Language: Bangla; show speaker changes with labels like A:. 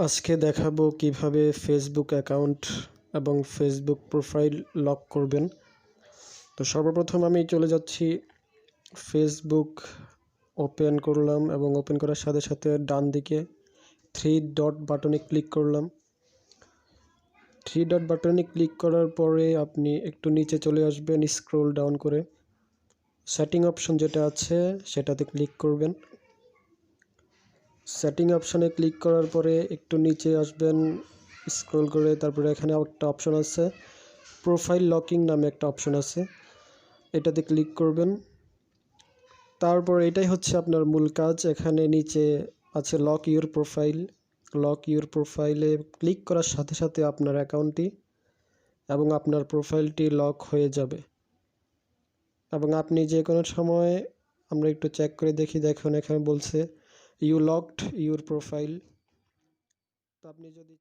A: আজকে দেখাবো কিভাবে ফেসবুক অ্যাকাউন্ট এবং ফেসবুক প্রোফাইল লক করবেন। তো সর্বপ্রথম আমি চলে যাচ্ছি ফেসবুক ওপেন করলাম এবং ওপেন করার সাথে সাথে ডান দিকে 3 ডট বাটনে ক্লিক করলাম। 3 ডট বাটনে ক্লিক করার পরে আপনি একটু নিচে চলে আসবেন, স্ক্রল ডাউন করে সেটিং অপশন যেটা আছে সেটাতে ক্লিক করবেন। সেটিং অপশনে ক্লিক করার পরে একটু নিচে আসবেন, স্ক্রল করে তারপরে এখানে একটা অপশন আছে প্রোফাইল লকিং নামে একটা অপশন আছে, এটাতে ক্লিক করবেন। তারপর এটাই হচ্ছে আপনার মূল কাজ। এখানে নিচে আছে lock your profile. Lock your প্রোফাইলে ক্লিক করার সাথে সাথে আপনার অ্যাকাউন্টটি এবং আপনার প্রোফাইলটি লক হয়ে যাবে এবং আপনি যে কোনো সময়, আমরা একটু চেক করে দেখুন এখানে বলছে ইউ লকড ইউর প্রোফাইল। তো আপনি যদি